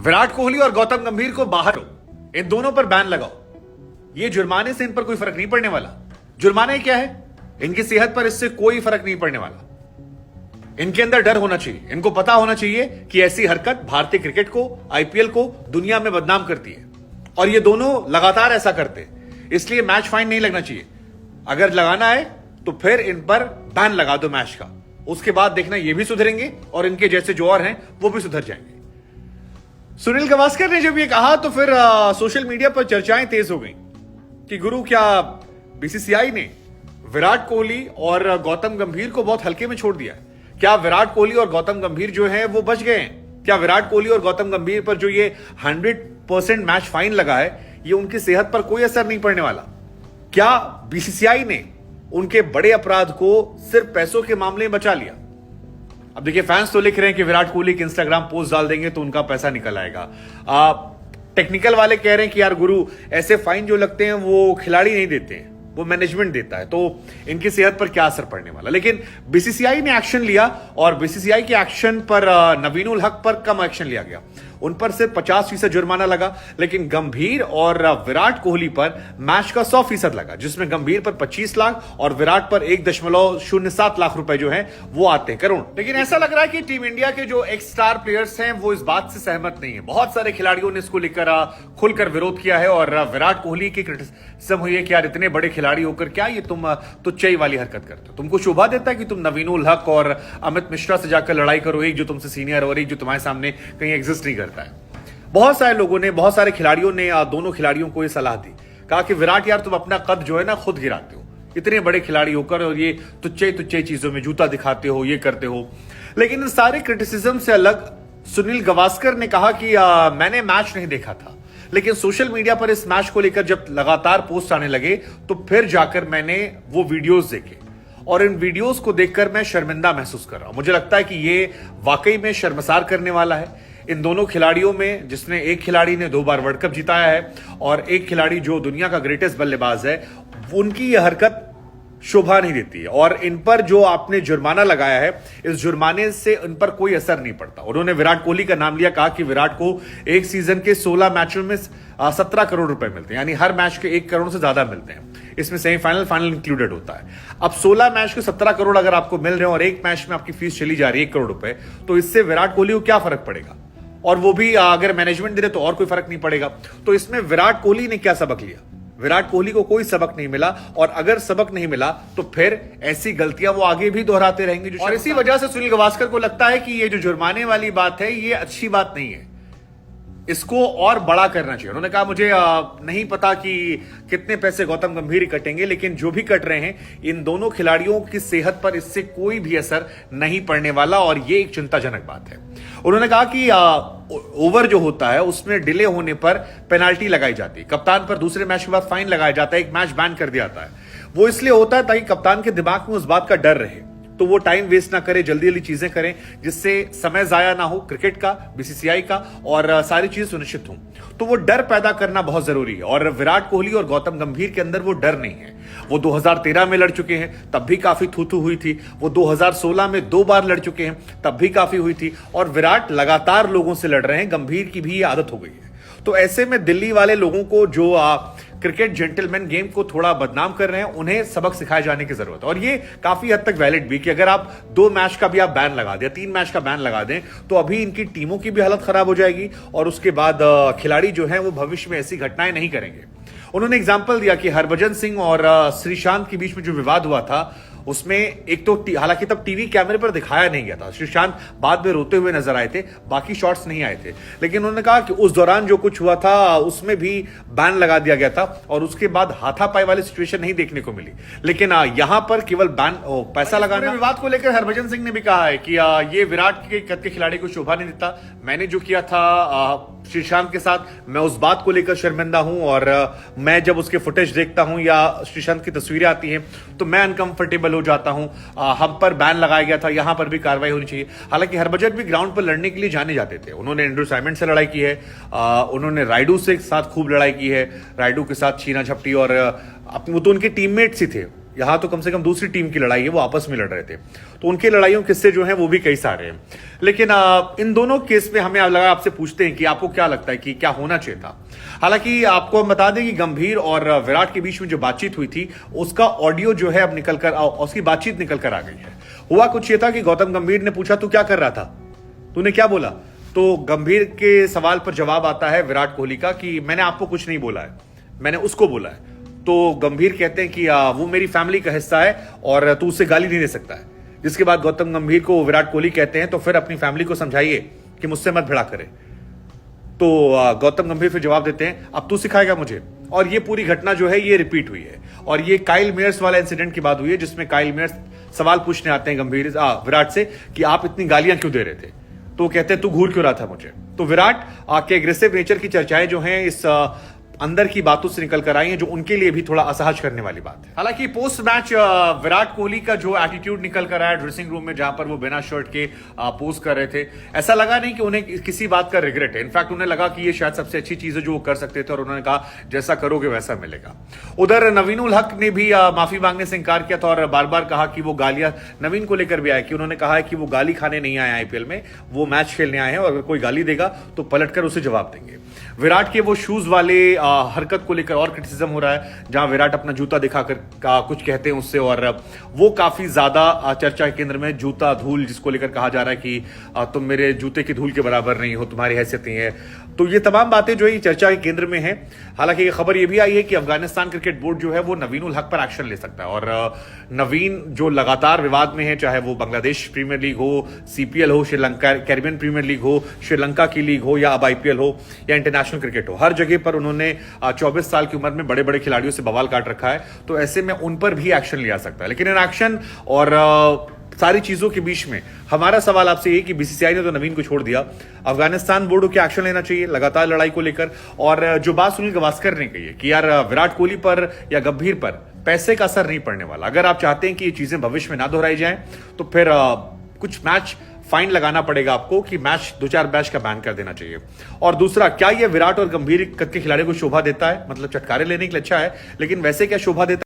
विराट कोहली और गौतम गंभीर को बाहर लो, इन दोनों पर बैन लगाओ। ये जुर्माने से इन पर कोई फर्क नहीं पड़ने वाला। जुर्माने क्या है? इनकी सेहत पर इससे कोई फर्क नहीं पड़ने वाला। इनके अंदर डर होना चाहिए, इनको पता होना चाहिए कि ऐसी हरकत भारतीय क्रिकेट को, आईपीएल को दुनिया में बदनाम करती है, और ये दोनों लगातार ऐसा करते हैं। इसलिए मैच फाइन नहीं लगना चाहिए। अगर लगाना है तो फिर इन पर बैन लगा दो मैच का, उसके बाद देखना ये भी सुधरेंगे और इनके जैसे जो और हैं वो भी सुधर जाएंगे। सुनील गावस्कर ने जब ये कहा तो फिर सोशल मीडिया पर चर्चाएं तेज हो गई कि गुरु, क्या बीसीसीआई ने विराट कोहली और गौतम गंभीर को बहुत हल्के में छोड़ दिया? क्या विराट कोहली और गौतम गंभीर जो हैं वो बच गए हैं? क्या विराट कोहली और गौतम गंभीर पर जो ये 100% मैच फाइन लगा है, ये उनकी सेहत पर कोई असर नहीं पड़ने वाला? क्या बीसीसीआई ने उनके बड़े अपराध को सिर्फ पैसों के मामले में बचा लिया? अब देखिए, फैंस तो लिख रहे हैं कि विराट कोहली की इंस्टाग्राम पोस्ट डाल देंगे तो उनका पैसा निकल आएगा। टेक्निकल वाले कह रहे हैं कि यार गुरु, ऐसे फाइन जो लगते हैं वो खिलाड़ी नहीं देते हैं, वो मैनेजमेंट देता है, तो इनकी सेहत पर क्या असर पड़ने वाला। लेकिन बीसीसीआई ने एक्शन लिया और बीसीसीआई के एक्शन पर नवीनुल हक पर कम एक्शन लिया गया। उन पर सिर्फ 50% जुर्माना लगा, लेकिन गंभीर और विराट कोहली पर मैच का 100% लगा, जिसमें गंभीर पर 25 लाख और विराट पर 1.07 लाख रुपए जो हैं वो आते हैं, करोड़। लेकिन ऐसा लग रहा है कि टीम इंडिया के जो एक्स स्टार प्लेयर्स हैं वो इस बात से सहमत नहीं है। बहुत सारे खिलाड़ियों ने इसको लेकर खुलकर विरोध किया है और विराट कोहली की क्रिटिसिज्म हुई है कि यार, इतने बड़े खिलाड़ी होकर क्या ये तुम तुच्चाई वाली हरकत करते हो? तुमको शोभा देता है कि तुम नवीनुल हक और अमित मिश्रा से जाकर लड़ाई करो, एक जो तुमसे सीनियर और एक जो तुम्हारे सामने कहीं एग्जिस्ट नहीं करता है। बहुत सारे लोगों ने, बहुत सारे खिलाड़ियों ने दोनों खिलाड़ियों को यह सलाह दी, कहा कि विराट यार, तुम अपना कद जो है ना खुद गिराते हो, इतने बड़े खिलाड़ी होकर, और ये तुच्चे चीजों में जूता दिखाते हो, ये करते हो। लेकिन इन सारे क्रिटिसिज्म से अलग सुनील गावस्कर ने कहा कि मैंने मैच नहीं देखा था, लेकिन सोशल मीडिया पर इस मैच को लेकर जब लगातार पोस्ट आने लगे तो फिर जाकर मैंने वो वीडियोस देखे, और इन वीडियोस को देखकर मैं शर्मिंदा महसूस कर रहा हूं। मुझे लगता है कि ये वाकई में शर्मसार करने वाला है। इन दोनों खिलाड़ियों में, जिसने एक खिलाड़ी ने 2 बार वर्ल्ड कप जिताया है और एक खिलाड़ी जो दुनिया का ग्रेटेस्ट बल्लेबाज है, उनकी यह हरकत शोभा नहीं देती है। और इन पर जो आपने जुर्माना लगाया है, इस जुर्माने से इन पर कोई असर नहीं पड़ता। उन्होंने विराट कोहली का नाम लिया, कहा कि विराट को एक सीजन के 16 मैचों में 17 करोड़ रुपए मिलते हैं, यानी हर मैच के 1 करोड़ से ज्यादा मिलते हैं। इसमें सेमीफाइनल, फाइनल इंक्लूडेड होता है। अब 16 मैच के 17 करोड़ अगर आपको मिल रहे हैं और एक मैच में आपकी फीस चली जा रही है 1 करोड़ रुपए, तो इससे विराट कोहली को क्या फर्क पड़ेगा? और वो भी अगर मैनेजमेंट दे रहे तो और कोई फर्क नहीं पड़ेगा। तो इसमें विराट कोहली ने क्या सबक लिया? विराट कोहली को कोई सबक नहीं मिला, और अगर सबक नहीं मिला तो फिर ऐसी गलतियां वो आगे भी दोहराते रहेंगे। और इसी वजह से सुनील गावस्कर को लगता है कि ये जो जुर्माने वाली बात है, ये अच्छी बात नहीं है, इसको और बड़ा करना चाहिए। उन्होंने कहा, मुझे नहीं पता कि कितने पैसे गौतम गंभीर कटेंगे, लेकिन जो भी कट रहे हैं, इन दोनों खिलाड़ियों की सेहत पर इससे कोई भी असर नहीं पड़ने वाला, और ये एक चिंताजनक बात है। उन्होंने कहा कि ओवर जो होता है उसमें डिले होने पर पेनाल्टी लगाई जाती है, कप्तान पर दूसरे मैच के बाद फाइन लगाया जाता है, एक मैच बैन कर दिया जाता है। वो इसलिए होता है ताकि कप्तान के दिमाग में उस बात का डर रहे, तो वो टाइम वेस्ट ना करे, जल्दी जल्दी चीजें करें, जिससे समय जाया ना हो क्रिकेट का, बीसीसीआई का, और सारी चीजें सुनिश्चित हों। तो वो डर पैदा करना बहुत जरूरी है, और विराट कोहली और गौतम गंभीर के अंदर वो डर नहीं है। वो 2013 में लड़ चुके हैं, तब भी काफी थू हुई थी। वो 2016 में 2 बार लड़ चुके हैं, तब भी काफी हुई थी। और विराट लगातार लोगों से लड़ रहे हैं, गंभीर की भी ये आदत हो गई है। तो ऐसे में दिल्ली वाले लोगों को, जो क्रिकेट जेंटलमैन गेम को थोड़ा बदनाम कर रहे हैं, उन्हें सबक सिखाए जाने की जरूरत है। और ये काफी हद तक वैलिड भी, कि अगर आप 2 मैच का भी आप बैन लगा दें, 3 मैच का बैन लगा दें, तो अभी इनकी टीमों की भी हालत खराब हो जाएगी, और उसके बाद खिलाड़ी जो हैं वो भविष्य में ऐसी घटनाएं नहीं करेंगे। उन्होंने एग्जाम्पल दिया कि हरभजन सिंह और श्रीशांत के बीच में जो विवाद हुआ था, उसमें एक तो हालांकि तब टीवी कैमरे पर दिखाया नहीं गया था, श्रीशांत बाद में रोते हुए नजर आए थे, बाकी शॉट्स नहीं आए थे, लेकिन उन्होंने कहा कि उस दौरान जो कुछ हुआ था उसमें भी बैन लगा दिया गया था, और उसके बाद हाथापाई वाली सिचुएशन नहीं देखने को मिली। लेकिन यहां पर केवल बैन, पैसा लगाना। विवाद को लेकर हरभजन सिंह ने भी कहा है कि ये विराट के कद के खिलाड़ी को शोभा नहीं देता। मैंने जो किया था श्रीशांत के साथ, मैं उस बात को लेकर शर्मिंदा हूं, और मैं जब उसके फुटेज देखता हूं या श्रीशांत की तस्वीरें आती हैं तो मैं अनकंफर्टेबल हो जाता हूं। हम पर बैन लगाया गया था, यहां पर भी कार्रवाई होनी चाहिए। हालांकि हरभजन भी ग्राउंड पर लड़ने के लिए जाने जाते थे। उन्होंने एंड्रू साइमंड से लड़ाई की है, उन्होंने राइडू से साथ खूब लड़ाई की है, राइडू के साथ छीना झपटी, और वो तो उनके टीममेट्स ही थे, यहां तो कम से कम दूसरी टीम की लड़ाई है, वो आपस में लड़ रहे थे, तो उनकी लड़ाइयों किस्से जो हैं वो भी कई सारे हैं। लेकिन इन दोनों केस में हमें लगा आपसे पूछते हैं कि आपको क्या लगता है कि क्या होना चाहिए था। हालांकि आपको हम बता दें कि गंभीर और विराट के बीच में जो बातचीत हुई थी उसका ऑडियो जो है अब निकलकर उसकी बातचीत निकल कर आ गई है। हुआ कुछ ये था कि गौतम गंभीर ने पूछा तू क्या कर रहा था, तूने क्या बोला, तो गंभीर के सवाल पर जवाब आता है विराट कोहली का कि मैंने आपको कुछ नहीं बोला है, मैंने उसको बोला है। तो गंभीर कहते हैं कि वो मेरी फैमिली का हिस्सा है और तू उससे गाली नहीं दे सकता है। जिसके बाद गौतम गंभीर को विराट कोहली कहते हैं तो फिर अपनी फैमिली को समझाइए कि मुझसे मत भिड़ा करे। तो गौतम गंभीर फिर जवाब देते हैं अब तू सिखाएगा मुझे। और ये पूरी घटना जो है ये रिपीट हुई है और ये काइल मेयर्स वाला इंसिडेंट की बात हुई है जिसमें काइल मेयर्स सवाल पूछने आते हैं विराट से कि आप इतनी गालियां क्यों दे रहे थे, तो कहते हैं तू घूर क्यों रहा था मुझे। तो विराट के एग्रेसिव नेचर की चर्चाएं जो हैं इस अंदर की बातों से निकल कर आई हैं जो उनके लिए भी थोड़ा असहज करने वाली बात है। हालांकि पोस्ट मैच विराट कोहली का जो एटीट्यूड निकल कर आया ड्रेसिंग रूम में, जहां पर वो बिना शर्ट के पोज कर रहे थे, ऐसा लगा नहीं कि उन्हें किसी बात का रिग्रेट है। इनफैक्ट उन्हें लगा कि ये शायद सबसे अच्छी चीज है जो वो कर सकते थे और उन्होंने कहा जैसा करोगे वैसा मिलेगा। उधर नवीन उल हक ने भी माफी मांगने से इंकार किया था और बार बार कहा कि वो गालियां नवीन को लेकर भी आए कि उन्होंने कहा है कि वो गाली खाने नहीं आए आईपीएल में, वो मैच खेलने आए हैं और अगर कोई गाली देगा तो पलटकर उसे जवाब देंगे। विराट के वो शूज वाले हरकत को लेकर और क्रिटिसिज्म हो रहा है जहां विराट अपना जूता दिखाकर कुछ कहते हैं उससे और वो काफी ज्यादा चर्चा के केंद्र में। जूता धूल जिसको लेकर कहा जा रहा है कि तुम मेरे जूते की धूल के बराबर नहीं हो, तुम्हारी हैसियत नहीं है। तो ये तमाम बातें जो है चर्चा के केंद्र में है। हालांकि ये खबर ये भी आई है कि अफगानिस्तान क्रिकेट बोर्ड जो है वो नवीन उल हक पर एक्शन ले सकता है और नवीन जो लगातार विवाद में है, चाहे वो बांग्लादेश प्रीमियर लीग हो, सीपीएल हो, श्रीलंका कैरिबियन प्रीमियर लीग हो, श्रीलंका की लीग हो या अब आईपीएल हो या इंटरनेशनल क्रिकेट हो, हर जगह पर उन्होंने 24 साल की उम्र में बड़े बड़े खिलाड़ियों से बवाल काट रखा है। तो ऐसे में उन पर भी एक्शन लिया सकता है। लेकिन इन एक्शन और सारी चीजों के बीच में हमारा सवाल आपसे ये कि बीसीसीआई ने तो नवीन को छोड़ दिया, अफगानिस्तान बोर्ड को क्या एक्शन लेना चाहिए लगातार लड़ाई को लेकर। और जो बात सुनील गावस्कर ने कही है कि यार विराट कोहली पर या गंभीर पर पैसे का असर नहीं पड़ने वाला, अगर आप चाहते हैं कि ये चीजें भविष्य में ना दोहराई जाएं तो फिर कुछ मैच फाइन लगाना पड़ेगा आपको कि मैच 2-4 मैच का बैन कर देना चाहिए। और दूसरा, क्या ये विराट और गंभीर कद के खिलाड़ी को शोभा देता है, मतलब चटकारे लेने के लिए अच्छा है, लेकिन वैसे क्या शोभा देता है?